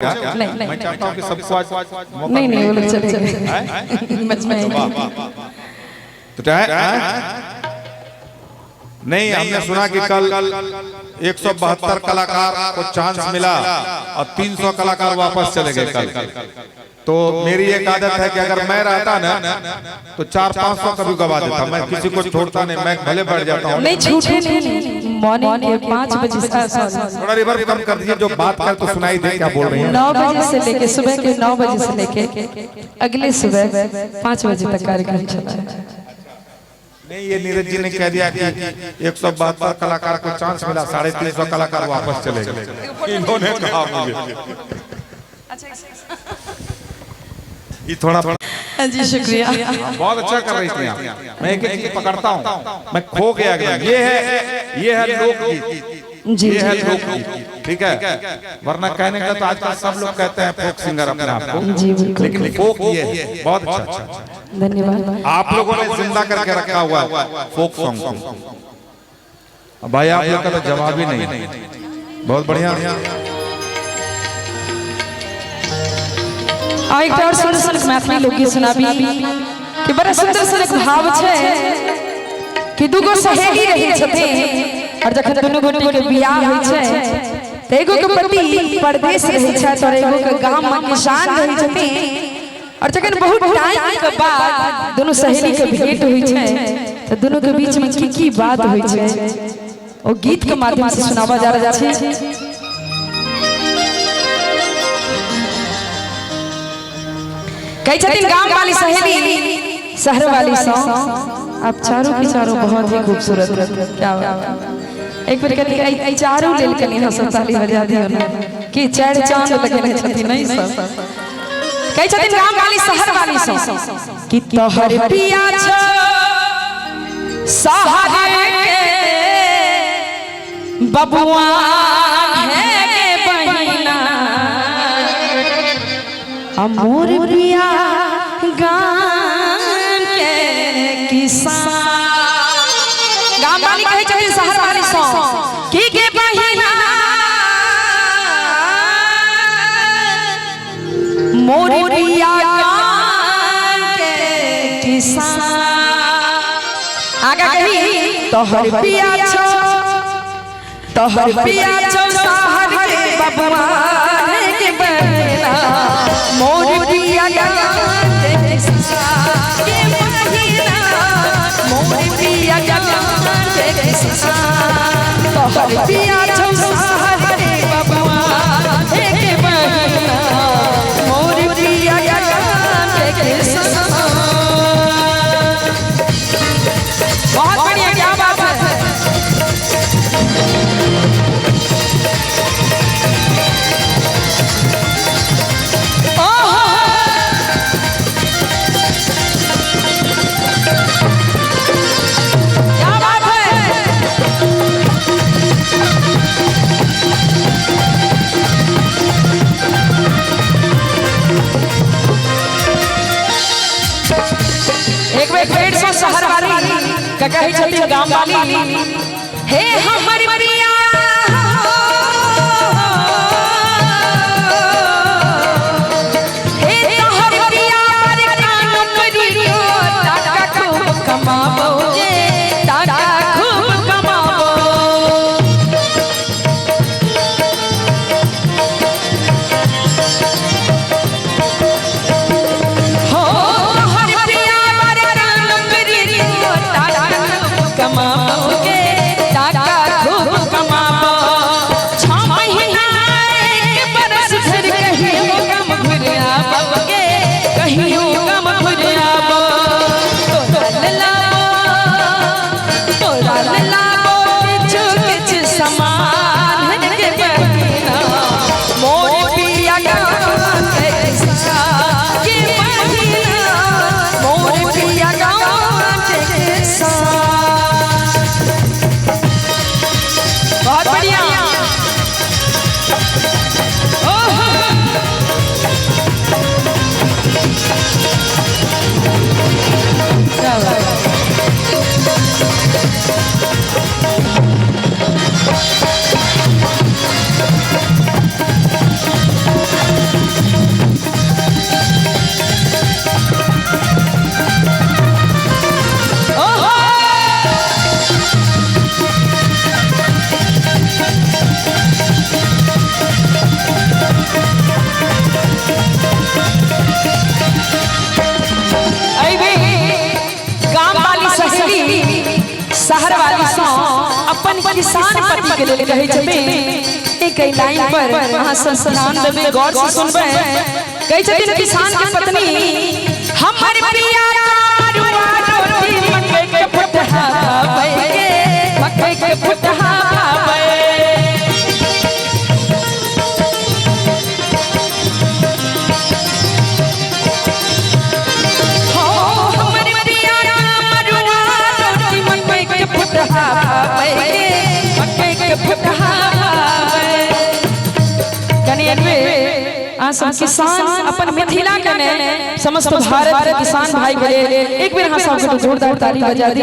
मैं चाहता हूँ कि सबको आज नहीं वो लोग चले तो नहीं, हमने सुना कि कल 172 कलाकार को चांस मिला और 300 कलाकार वापस चले गए कल। तो मेरी एक आदत है कि अगर मैं रहता ना तो 400-500 कभी गवा देता, मैं किसी को छोड़ता नहीं, मैं भले बढ़ जाता हूँ। नहीं छूटे नहीं, मॉर्निंग के 5 बजे से थोड़ा रिवर्ब कम कर दीजिए, जो बात कर तो सुनाई दे क्या बोल रही हैं। 9 बजे से लेके सुबह के 9 बजे से लेके अगले सुबह 5 बजे तक कार्यक्रम चला है। नहीं, ये नीरज जी ने कह दिया कि 172 कलाकार को चांस मिला, 350 कलाकार वापस चले गए, इन्होंने कहा मुझे। ये थोड़ा जी शुक्रिया, बहुत अच्छा कर रही थी आप। मैं एक चीज पकड़ता हूँ, मैं खो गया। ये है लोकगीत, ये है लोकगीत, ठीक है। वरना कहने का तो आजकल सब लोग कहते हैं फोक सिंगर अपने आप को, लेकिन फोक ये है। बहुत अच्छा, धन्यवाद। आप लोगों ने जिंदा करके रखा हुआ है फोक सॉन्ग को। भाई आप लोग का तो जवाब ही नहीं, बहुत बढ़िया। एक और सुंदर सन मैथिली लोकगीत सुनाबी कि बड़ा सुंदर सन भाव छै कि दुगो सहेली रही छथिन और जखन दुनू गोटे के बियाह होइ छै त एगो के पति परदेश रहै छै और एगो के गाम में किसान रहै छथिन। और जखन बहुत टाइम के बाद दोनों सहेली के भेंट होइ छै त दोनों के बीच में की बात होइ छै ओ गीत के माध्यम से सुनावा जा रहा छै। कही छथिन गांव वाली सहेली शहर वाली सॉन्ग, आप चारों की चारों बहुत ही खूबसूरत, क्या एक बार कहती चारों लेल के लिए हंस ताली बजा दियो ना कि 4 चांद लगने छथिन। नहीं सर, कही छथिन गांव वाली शहर वाली सॉन्ग कि तोहर पिया छो शहर के बबुआ है के बहिना, अमोर पिया गाम के किसान। गाम वाली कहे छथिन शहर वाली सॉन्ग की के बहिना मोर पिया गाम के किसान। आगे कही तोहर पिया छो शहर के बबुआ के बहिना मोर पिया गाम के किसान के बहिना मोर पिया गाम के किसान। तोहर पिया छौ शहर के बबुआ के बहिना मोर पिया गाम के किसान। बहुत बढ़िया, क्या बात है। एक बार पेड़ से शहर वाली कही छथिन गांव वाली हे हमर पिया हे तोहर पिया रे कान करियो टाका खूब कमाबो जे टाका खूब कमाबो। हो तोहर पिया रे कान करियो टाका खूब कमाबोगे, टाका खूब कमाबो। 6 महीना के बरस भर कहियो कम घुर आबोगे, कहियो कम घुर आबो। तोरा लाबो किछ समान के बहिना मोर पिया गाम अपन किसान पति के लिए कहै छथिन एक लाइन पर वहां ध्यान देबे गौर से सुनबे कहै छथिन किसान के पत्नी हमर पिया मरुआ रोटी मकई के फुटहा खावे मकई के फुटहा खावे सब किसान अपन मिथिला के ने समस्त भारत के किसान भाई के एक बेर हां सब जोरदार ताली बजा दी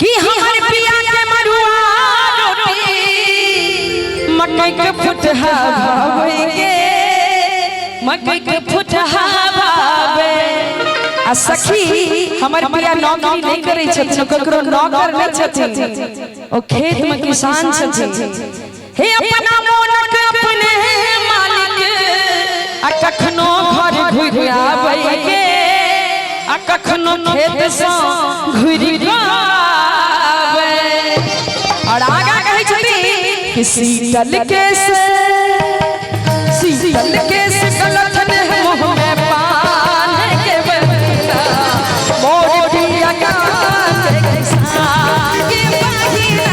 कि हमर पिया के मरुआ रोटी मकई के फुटहा भावे के मकई के फुटहा भावे आ सखी हमर पिया नौकरी नहीं करे छथिन ककरो नौकर नहीं छथिन ओ खेत में किसान छथिन हे अपना मोनक अपने मालिक आ कखनो घर घुरि आबै के आ कखनो खेत से घुरि आबै और आगा कहै छथिन कि शीतल केस गलथन मुंह में पान के बहिना मोर पिया के किसान के बहिना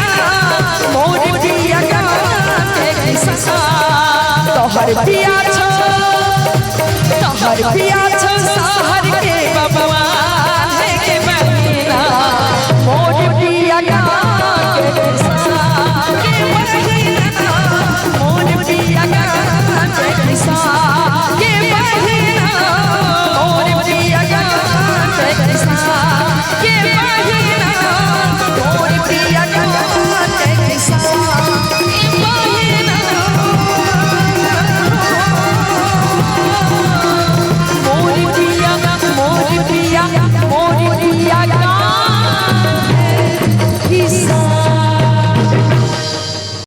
मोर पिया के किसान तोहर पिया